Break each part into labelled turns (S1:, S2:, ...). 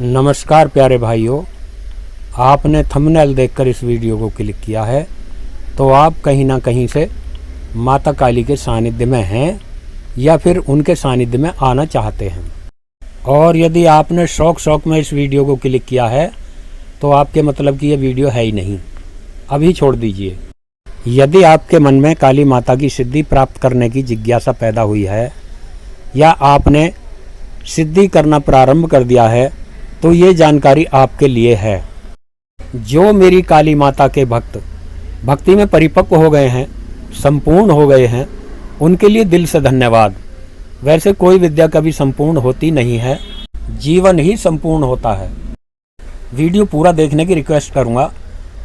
S1: नमस्कार प्यारे भाइयों, आपने थंबनेल देखकर इस वीडियो को क्लिक किया है तो आप कहीं ना कहीं से माता काली के सानिध्य में हैं या फिर उनके सानिध्य में आना चाहते हैं। और यदि आपने शौक में इस वीडियो को क्लिक किया है तो आपके मतलब कि ये वीडियो है ही नहीं, अभी छोड़ दीजिए। यदि आपके मन में काली माता की सिद्धि प्राप्त करने की जिज्ञासा पैदा हुई है या आपने सिद्धि करना प्रारंभ कर दिया है तो ये जानकारी आपके लिए है। जो मेरी काली माता के भक्त भक्ति में परिपक्व हो गए हैं, संपूर्ण हो गए हैं, उनके लिए दिल से धन्यवाद। वैसे कोई विद्या कभी संपूर्ण होती नहीं है, जीवन ही संपूर्ण होता है। वीडियो पूरा देखने की रिक्वेस्ट करूंगा।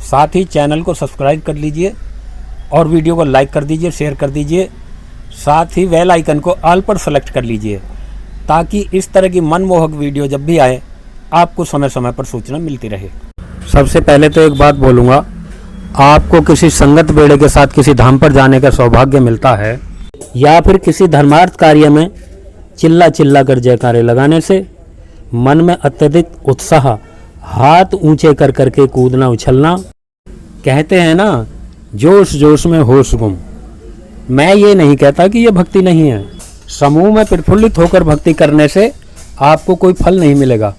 S1: साथ ही चैनल को सब्सक्राइब कर लीजिए और वीडियो को लाइक कर दीजिए, शेयर कर दीजिए। साथ ही बेल आइकन को ऑल पर सेलेक्ट कर लीजिए ताकि इस तरह की मनमोहक वीडियो जब भी आए आपको समय समय पर सूचना मिलती रहे। सबसे पहले तो एक बात बोलूँगा, आपको किसी संगत बेड़े के साथ किसी धाम पर जाने का सौभाग्य मिलता है या फिर किसी धर्मार्थ कार्य में चिल्ला कर जयकारे लगाने से मन में अत्यधिक उत्साह, हाथ ऊंचे कर करके कूदना उछलना, कहते हैं ना जोश जोश में होश गुम। मैं ये नहीं कहता कि ये भक्ति नहीं है। समूह में प्रफुल्लित होकर भक्ति करने से आपको कोई फल नहीं मिलेगा,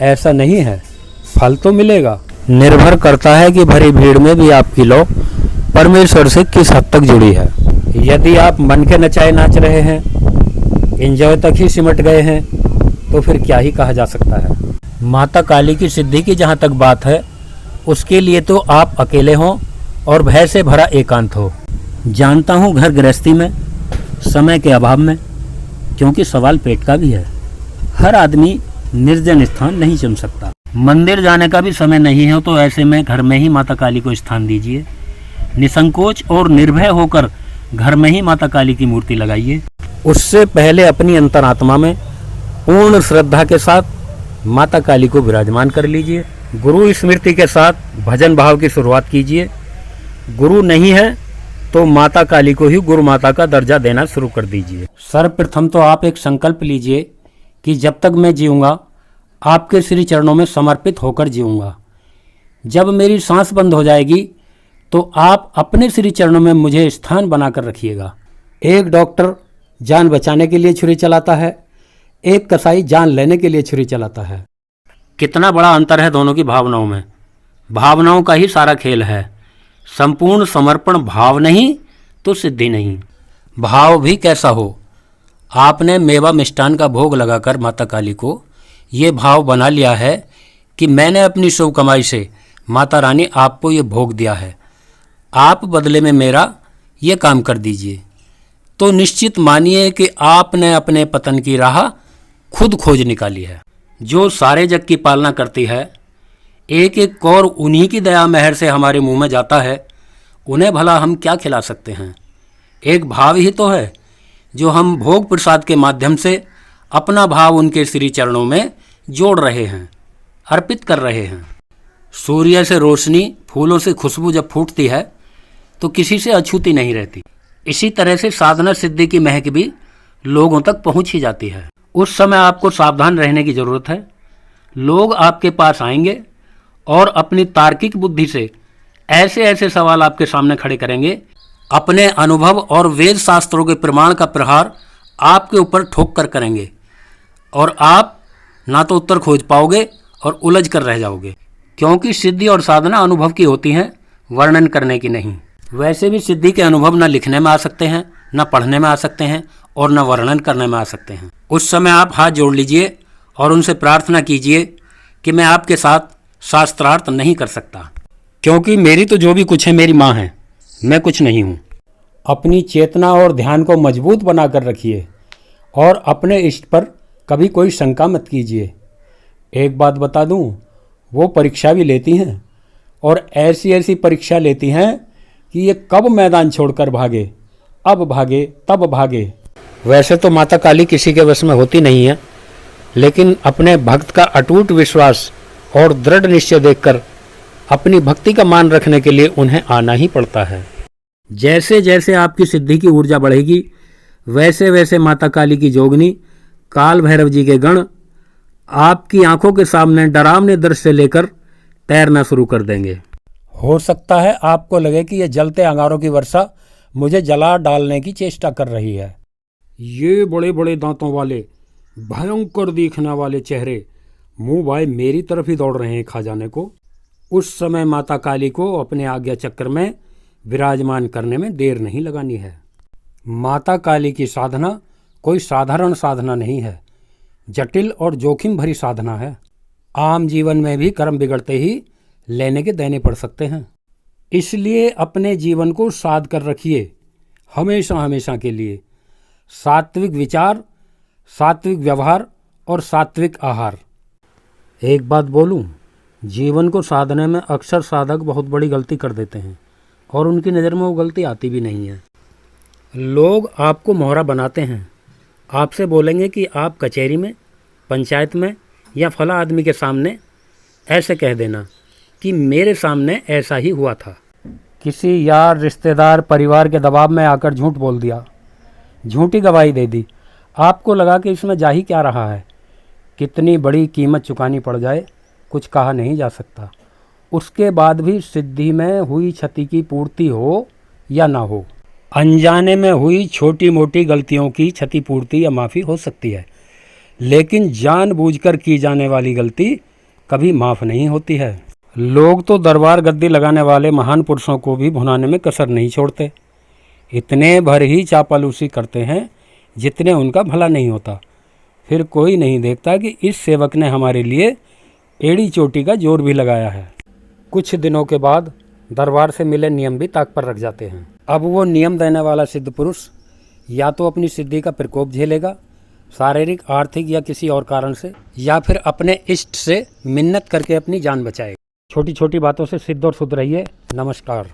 S1: ऐसा नहीं है। फल तो मिलेगा, निर्भर करता है कि भरी भीड़ में भी आपकी लौ परमेश्वर से किस हद तक जुड़ी है। यदि आप मन के नचाए नाच रहे हैं, एंजॉय तक ही सिमट गए हैं, तो फिर क्या ही कहा जा सकता है। माता काली की सिद्धि की जहाँ तक बात है, उसके लिए तो आप अकेले हों और भय से भरा एकांत हो। जानता हूँ घर गृहस्थी में, समय के अभाव में, क्योंकि सवाल पेट का भी है, हर आदमी निर्जन स्थान नहीं चुन सकता। मंदिर जाने का भी समय नहीं हो तो ऐसे में घर में ही माता काली को स्थान दीजिए। निसंकोच और निर्भय होकर घर में ही माता काली की मूर्ति लगाइए। उससे पहले अपनी अंतरात्मा में पूर्ण श्रद्धा के साथ माता काली को विराजमान कर लीजिए। गुरु स्मृति के साथ भजन भाव की शुरुआत कीजिए। गुरु नहीं है तो माता काली को ही गुरु माता का दर्जा देना शुरू कर दीजिए। सर्वप्रथम तो आप एक संकल्प लीजिए कि जब तक मैं जीऊँगा आपके श्री चरणों में समर्पित होकर जीऊँगा। जब मेरी सांस बंद हो जाएगी तो आप अपने श्री चरणों में मुझे स्थान बनाकर रखिएगा। एक डॉक्टर जान बचाने के लिए छुरी चलाता है, एक कसाई जान लेने के लिए छुरी चलाता है। कितना बड़ा अंतर है दोनों की भावनाओं में। भावनाओं का ही सारा खेल है। संपूर्ण समर्पण भाव नहीं तो सिद्धि नहीं। भाव भी कैसा हो, आपने मेवा मिष्ठान का भोग लगाकर माता काली को ये भाव बना लिया है कि मैंने अपनी शुभ कमाई से माता रानी आपको ये भोग दिया है, आप बदले में मेरा ये काम कर दीजिए, तो निश्चित मानिए कि आपने अपने पतन की राह खुद खोज निकाली है। जो सारे जग की पालना करती है, एक एक कौर उन्हीं की दया मेहर से हमारे मुंह में जाता है, उन्हें भला हम क्या खिला सकते हैं। एक भाव ही तो है जो हम भोग प्रसाद के माध्यम से अपना भाव उनके श्री चरणों में जोड़ रहे हैं, अर्पित कर रहे हैं। सूर्य से रोशनी, फूलों से खुशबू जब फूटती है तो किसी से अछूती नहीं रहती। इसी तरह से साधना सिद्धि की महक भी लोगों तक पहुंच ही जाती है। उस समय आपको सावधान रहने की जरूरत है। लोग आपके पास आएंगे और अपनी तार्किक बुद्धि से ऐसे ऐसे सवाल आपके सामने खड़े करेंगे, अपने अनुभव और वेद शास्त्रों के प्रमाण का प्रहार आपके ऊपर ठोक कर करेंगे और आप ना तो उत्तर खोज पाओगे और उलझ कर रह जाओगे। क्योंकि सिद्धि और साधना अनुभव की होती हैं, वर्णन करने की नहीं। वैसे भी सिद्धि के अनुभव न लिखने में आ सकते हैं, न पढ़ने में आ सकते हैं और न वर्णन करने में आ सकते हैं। उस समय आप हाथ जोड़ लीजिए और उनसे प्रार्थना कीजिए कि मैं आपके साथ शास्त्रार्थ नहीं कर सकता, क्योंकि मेरी तो जो भी कुछ है मेरी माँ है, मैं कुछ नहीं हूँ। अपनी चेतना और ध्यान को मजबूत बनाकर रखिए और अपने इष्ट पर कभी कोई शंका मत कीजिए। एक बात बता दूं, वो परीक्षा भी लेती हैं और ऐसी ऐसी परीक्षा लेती हैं कि ये कब मैदान छोड़कर भागे, अब भागे तब भागे। वैसे तो माता काली किसी के वश में होती नहीं है, लेकिन अपने भक्त का अटूट विश्वास और दृढ़ निश्चय देखकर अपनी भक्ति का मान रखने के लिए उन्हें आना ही पड़ता है। जैसे जैसे आपकी सिद्धि की ऊर्जा बढ़ेगी, वैसे वैसे माता काली की जोगनी, काल भैरव जी के गण आपकी आंखों के सामने डरावने दृश्य लेकर तैरना शुरू कर देंगे। हो सकता है आपको लगे कि यह जलते अंगारों की वर्षा मुझे जला डालने की चेष्टा कर रही है। ये बड़े बड़े दांतों वाले भयंकर दिखने वाले चेहरे मुंह भाई मेरी तरफ ही दौड़ रहे हैं खा जाने को। उस समय माता काली को अपने आज्ञा चक्र में विराजमान करने में देर नहीं लगानी है। माता काली की साधना कोई साधारण साधना नहीं है, जटिल और जोखिम भरी साधना है। आम जीवन में भी कर्म बिगड़ते ही लेने के देने पड़ सकते हैं। इसलिए अपने जीवन को साध कर रखिए हमेशा हमेशा के लिए। सात्विक विचार, सात्विक व्यवहार और सात्विक आहार। एक बात बोलूं, जीवन को साधने में अक्सर साधक बहुत बड़ी गलती कर देते हैं और उनकी नज़र में वो गलती आती भी नहीं है। लोग आपको मोहरा बनाते हैं, आपसे बोलेंगे कि आप कचहरी में, पंचायत में या फला आदमी के सामने ऐसे कह देना कि मेरे सामने ऐसा ही हुआ था। किसी यार, रिश्तेदार, परिवार के दबाव में आकर झूठ बोल दिया, झूठी गवाही दे दी। आपको लगा कि इसमें जा ही क्या रहा है, कितनी बड़ी कीमत चुकानी पड़ जाए कुछ कहा नहीं जा सकता। उसके बाद भी सिद्धि में हुई क्षति की पूर्ति हो या ना हो, अनजाने में हुई छोटी मोटी गलतियों की क्षतिपूर्ति या माफ़ी हो सकती है, लेकिन जानबूझकर की जाने वाली गलती कभी माफ़ नहीं होती है। लोग तो दरबार गद्दी लगाने वाले महान पुरुषों को भी भुनाने में कसर नहीं छोड़ते। इतने भर ही चापलूसी करते हैं जितने उनका भला नहीं होता। फिर कोई नहीं देखता कि इस सेवक ने हमारे लिए एड़ी चोटी का जोर भी लगाया है। कुछ दिनों के बाद दरबार से मिले नियम भी ताक पर रख जाते हैं। अब वो नियम देने वाला सिद्ध पुरुष या तो अपनी सिद्धि का प्रकोप झेलेगा, शारीरिक, आर्थिक या किसी और कारण से, या फिर अपने इष्ट से मिन्नत करके अपनी जान बचाएगा। छोटी छोटी बातों से सिद्ध और शुद्ध रहिए। नमस्कार।